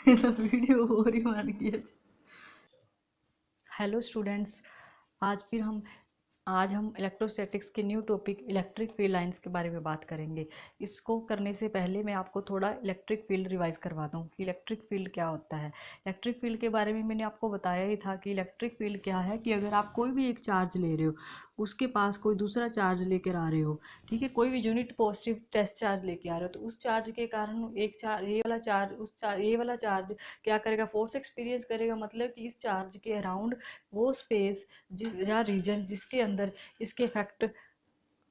तो वीडियो हो रही मान गया। Hello students. आज फिर हम आज हम इलेक्ट्रोस्टैटिक्स के new topic electric field lines के बारे में बात करेंगे। इसको करने से पहले मैं आपको थोड़ा इलेक्ट्रिक फील्ड रिवाइज करवाता हूँ कि इलेक्ट्रिक फील्ड क्या होता है। इलेक्ट्रिक फील्ड के बारे में मैंने आपको बताया ही था कि इलेक्ट्रिक फील्ड क्या है कि अगर आप कोई भी एक चार्ज ले रहे हो, उसके पास कोई दूसरा चार्ज लेकर आ रहे हो, ठीक है, कोई भी यूनिट पॉजिटिव टेस्ट चार्ज लेके आ रहे हो, तो उस चार्ज के कारण एक चार्ज ये वाला चार्ज ये वाला चार्ज क्या करेगा, फोर्स एक्सपीरियंस करेगा। मतलब कि इस चार्ज के अराउंड वो स्पेस जिस या रीजन जिसके अंदर इसके इफेक्ट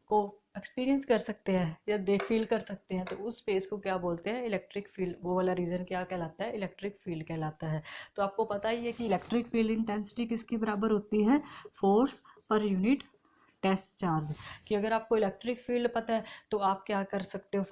को एक्सपीरियंस कर सकते हैं या देख फील कर सकते हैं, तो उस स्पेस को क्या बोलते हैं, इलेक्ट्रिक फील्ड। वो वाला रीजन क्या कहलाता है, इलेक्ट्रिक फील्ड कहलाता है। तो आपको पता ही है कि इलेक्ट्रिक फील्ड इंटेंसिटी किसके बराबर होती है, force per unit test charge. कि अगर आपको इलेक्ट्रिक फील्ड पता है तो आप क्या कर सकते हो,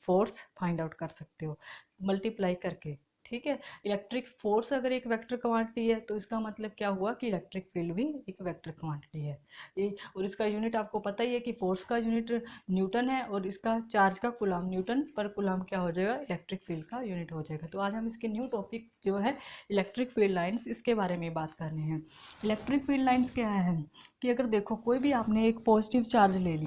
फोर्स फाइंड आउट कर सकते हो मल्टीप्लाई करके। ठीक है, इलेक्ट्रिक फोर्स अगर एक वेक्टर क्वांटिटी है तो इसका मतलब क्या हुआ कि इलेक्ट्रिक फील्ड भी एक वेक्टर क्वांटिटी है। ये और इसका यूनिट आपको पता ही है कि फोर्स का यूनिट न्यूटन है और इसका चार्ज का कूलम, न्यूटन पर कूलम क्या हो जाएगा, इलेक्ट्रिक फील्ड का यूनिट हो जाएगा। तो आज हम इसके न्यू टॉपिक जो है इलेक्ट्रिक फील्ड लाइंस, इसके बारे में बात करने हैं। इलेक्ट्रिक फील्ड लाइंस क्या है कि अगर देखो कोई भी आपने एक पॉजिटिव चार्ज ले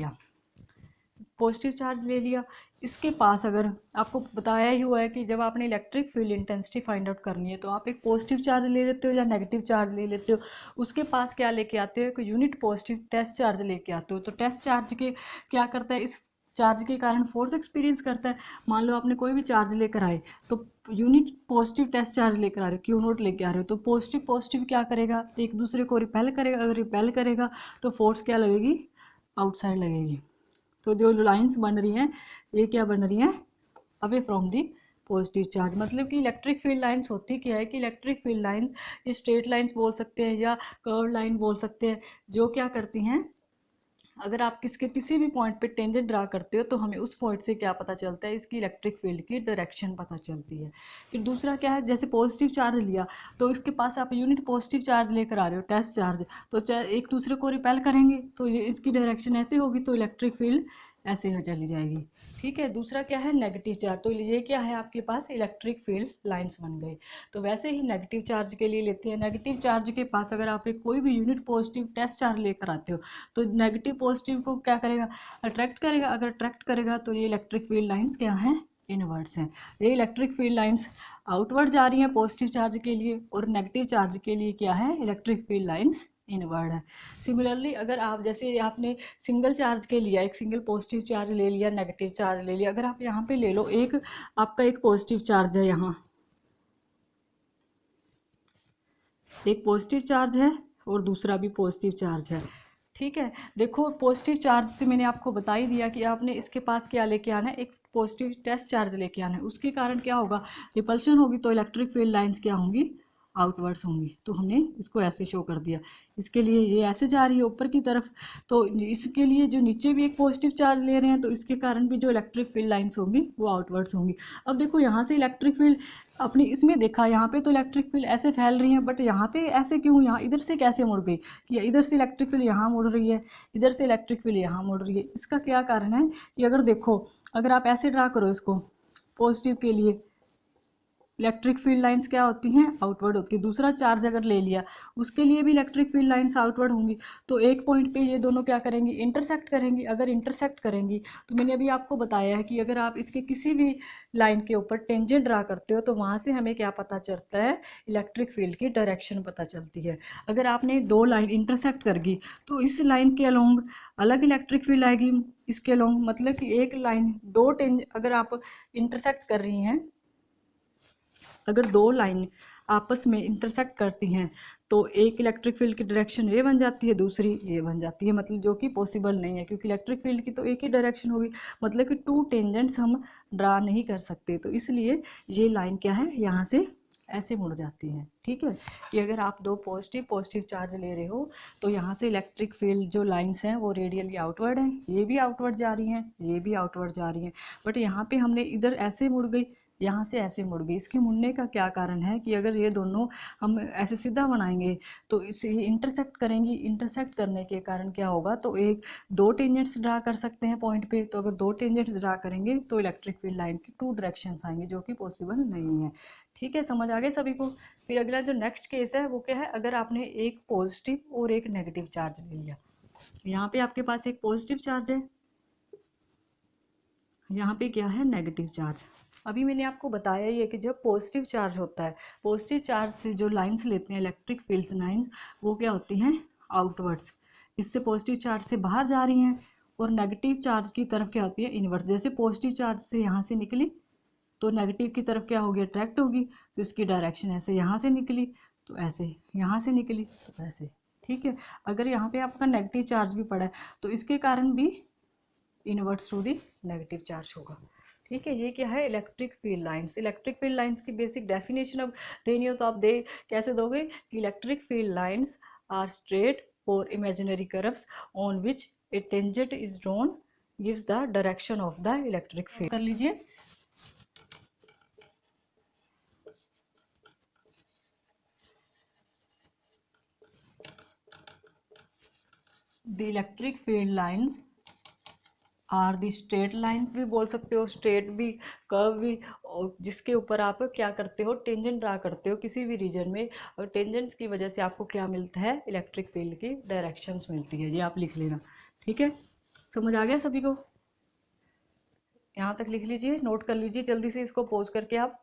लिया, इसके पास अगर आपको बताया ही हुआ है कि जब आपने electric field intensity find out करनी है तो आप एक पॉजिटिव चार्ज ले लेते हो या नेगेटिव चार्ज ले लेते हो। उसके पास क्या लेके आते हो, एक यूनिट पॉजिटिव टेस्ट चार्ज लेके आते हो। तो टेस्ट चार्ज के क्या करता है, इस चार्ज के कारण फोर्स एक्सपीरियंस करता है। मान लो आपने कोई भी चार्ज लेकर आए, तो यूनिट पॉजिटिव टेस्ट चार्ज लेकर आ रहे हो, क्यू नोट लेके आ रहे हो, तो पॉजिटिव पॉजिटिव क्या करेगा, एक दूसरे को रिपेल करेगा। अगर रिपेल करेगा तो फोर्स क्या लगेगी, आउटसाइड लगेगी। तो जो लाइंस बन रही हैं ये क्या बन रही हैं, away from the positive charge. मतलब कि इलेक्ट्रिक फील्ड लाइंस होती क्या है कि electric field lines straight lines बोल सकते हैं या कर्व लाइन बोल सकते हैं, जो क्या करती हैं, अगर आप किसी भी पॉइंट पे टेंजेंट ड्रा करते हो तो हमें उस पॉइंट से क्या पता चलता है, इसकी इलेक्ट्रिक फील्ड की डायरेक्शन पता चलती है। फिर दूसरा क्या है, जैसे पॉजिटिव चार्ज लिया तो इसके पास आप यूनिट पॉजिटिव चार्ज लेकर आ रहे हो, टेस्ट चार्ज, तो एक दूसरे को रिपेल करेंगे तो ये इसकी डायरेक्शन ऐसे होगी, तो इलेक्ट्रिक फील्ड ऐसे हो चली जाएगी। ठीक है, दूसरा क्या है, नेगेटिव चार्ज। तो ये क्या है, आपके पास इलेक्ट्रिक फील्ड लाइंस बन गई। तो वैसे ही नेगेटिव चार्ज के लिए लेते हैं, नेगेटिव चार्ज के पास अगर आप एक कोई भी यूनिट पॉजिटिव टेस्ट चार्ज लेकर आते हो तो नेगेटिव पॉजिटिव को क्या करेगा, अट्रैक्ट करेगा। अगर अट्रैक्ट करेगा तो ये इलेक्ट्रिक फील्ड लाइंस क्या हैं, इनवर्ड्स हैं। ये इलेक्ट्रिक फील्ड लाइंस आउटवर्ड जा रही हैं पॉजिटिव चार्ज के लिए, और नेगेटिव चार्ज के लिए क्या है, इलेक्ट्रिक फील्ड लाइंस इनवर्ड है। सिमिलरली अगर आप जैसे आपने सिंगल चार्ज के लिया, एक सिंगल पॉजिटिव चार्ज ले लिया, नेगेटिव चार्ज ले लिया, अगर आप यहाँ पे ले लो, एक आपका एक पॉजिटिव चार्ज है, यहाँ एक पॉजिटिव चार्ज है और दूसरा भी पॉजिटिव चार्ज है। ठीक है, देखो पॉजिटिव चार्ज से मैंने आपको बता ही दिया कि आपने इसके पास क्या लेके आना है, एक पॉजिटिव टेस्ट चार्ज लेके आना है। उसके कारण क्या होगा, रिपल्शन होगी, तो इलेक्ट्रिक फील्ड लाइंस क्या होंगी, आउटवर्ड्स होंगी। तो हमने इसको ऐसे शो कर दिया, इसके लिए ये ऐसे जा रही है ऊपर की तरफ, तो इसके लिए जो नीचे भी एक पॉजिटिव चार्ज ले रहे हैं तो इसके कारण भी जो इलेक्ट्रिक फील्ड लाइंस होंगी वो आउटवर्ड्स होंगी। अब देखो यहाँ से इलेक्ट्रिक फील्ड अपनी इसमें देखा, यहाँ पे तो इलेक्ट्रिक फील्ड ऐसे फैल रही है, बट यहाँ पे ऐसे क्यों, यहाँ इधर से कैसे मुड़ गई, कि इधर से इलेक्ट्रिक फील्ड यहाँ मुड़ रही है, इधर से इलेक्ट्रिक फील्ड यहाँ मुड़ रही है। इसका क्या कारण है कि अगर देखो, अगर आप ऐसे ड्रा करो इसको, पॉजिटिव के लिए इलेक्ट्रिक फील्ड लाइंस क्या होती हैं, आउटवर्ड होती है। दूसरा चार्ज अगर ले लिया उसके लिए भी इलेक्ट्रिक फील्ड लाइंस आउटवर्ड होंगी। तो एक पॉइंट पे ये दोनों क्या करेंगी, इंटरसेक्ट करेंगी। अगर इंटरसेक्ट करेंगी तो मैंने अभी आपको बताया है कि अगर आप इसके किसी भी लाइन के ऊपर टेंजेंट ड्रा करते हो तो वहाँ से हमें क्या पता चलता है, इलेक्ट्रिक फील्ड की डायरेक्शन पता चलती है। अगर आपने दो लाइन इंटरसेक्ट करगी तो इस लाइन के अलोंग अलग इलेक्ट्रिक फील्ड आएगी, इसके अलोंग, मतलब कि एक लाइन दो अगर आप इंटरसेक्ट कर रही हैं, अगर दो लाइन आपस में इंटरसेक्ट करती हैं तो एक इलेक्ट्रिक फील्ड की डायरेक्शन ये बन जाती है, दूसरी ये बन जाती है, मतलब जो कि पॉसिबल नहीं है क्योंकि इलेक्ट्रिक फील्ड की तो एक ही डायरेक्शन होगी। मतलब कि टू टेंजेंट्स हम ड्रा नहीं कर सकते, तो इसलिए ये लाइन क्या है, यहाँ से ऐसे मुड़ जाती है। ठीक है, कि अगर आप दो पॉजिटिव पॉजिटिव चार्ज ले रहे हो तो यहाँ से इलेक्ट्रिक फील्ड जो लाइंस हैं वो रेडियली आउटवर्ड हैं, ये भी आउटवर्ड जा रही हैं, ये भी आउटवर्ड जा रही हैं, बट यहाँ पे हमने इधर ऐसे मुड़ गई, यहाँ से ऐसे मुड़ गई। इसके मुड़ने का क्या कारण है कि अगर ये दोनों हम ऐसे सीधा बनाएंगे तो इसे इंटरसेक्ट करेंगी, इंटरसेक्ट करने के कारण क्या होगा, तो एक दो टेंजेंट्स ड्रा कर सकते हैं पॉइंट पे, तो अगर दो टेंजेंट्स ड्रा करेंगे तो इलेक्ट्रिक फील्ड लाइन की टू डायरेक्शंस आएंगे जो कि पॉसिबल नहीं है। ठीक है, समझ आ गए सभी को। फिर अगला जो नेक्स्ट केस है वो क्या है, अगर आपने एक पॉजिटिव और एक नेगेटिव चार्ज ले लिया। यहाँ पे आपके पास एक पॉजिटिव चार्ज है, यहाँ पे क्या है, नेगेटिव चार्ज। अभी मैंने आपको बताया ही है कि जब पॉजिटिव चार्ज होता है, पॉजिटिव चार्ज से जो लाइंस लेते हैं इलेक्ट्रिक फील्ड्स लाइंस, वो क्या होती हैं, आउटवर्ड्स, इससे पॉजिटिव चार्ज से बाहर जा रही हैं। और नेगेटिव चार्ज की तरफ क्या होती है, इनवर्स। जैसे पॉजिटिव चार्ज से यहाँ से निकली तो नेगेटिव की तरफ क्या होगी, अट्रैक्ट होगी, तो इसकी डायरेक्शन ऐसे, यहाँ से निकली तो ऐसे, यहाँ से निकली तो ऐसे। ठीक है, अगर यहाँ पे आपका नेगेटिव चार्ज भी पड़ा है तो इसके कारण भी inwards to the negative charge होगा। ठीक है, ये क्या है, electric field lines. Electric field lines की बेसिक डेफिनेशन अब देनी हो तो आप दे कैसे दोगे कि electric field lines are straight और imaginary curves on which a tangent is drawn gives the direction of the electric field. कर लीजिए, the electric field lines are the straight line भी बोल सकते हो, स्ट्रेट भी, कर्व भी, और जिसके ऊपर आप क्या करते हो, टेंजेंट ड्रा करते हो किसी भी रीजन में, और टेंजेंट्स की वजह से आपको क्या मिलता है, इलेक्ट्रिक फील्ड की डायरेक्शंस मिलती है। ये आप लिख लेना। ठीक है, समझ आ गया सभी को, यहाँ तक लिख लीजिए, नोट कर लीजिए जल्दी से, इसको पॉज करके आप।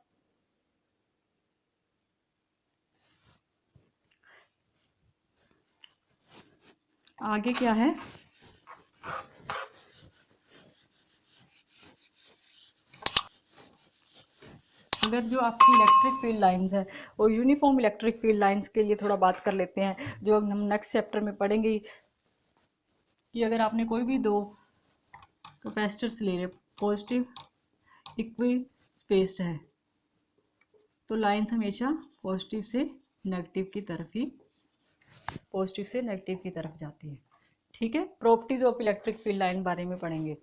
आगे क्या है, अगर जो आपकी इलेक्ट्रिक फील्ड लाइंस है वो यूनिफॉर्म इलेक्ट्रिक फील्ड लाइंस के लिए थोड़ा बात कर लेते हैं, जो हम नेक्स्ट चैप्टर में पढ़ेंगे, कि अगर आपने कोई भी दो कैपेसिटर्स ले रहे, पॉजिटिव इक्वी स्पेस्ड है, तो लाइंस हमेशा पॉजिटिव से नेगेटिव की तरफ ही, पॉजिटिव से नेगेटिव की तरफ जाती है। ठीक है, properties of electric field line बारे में पढ़ेंगे।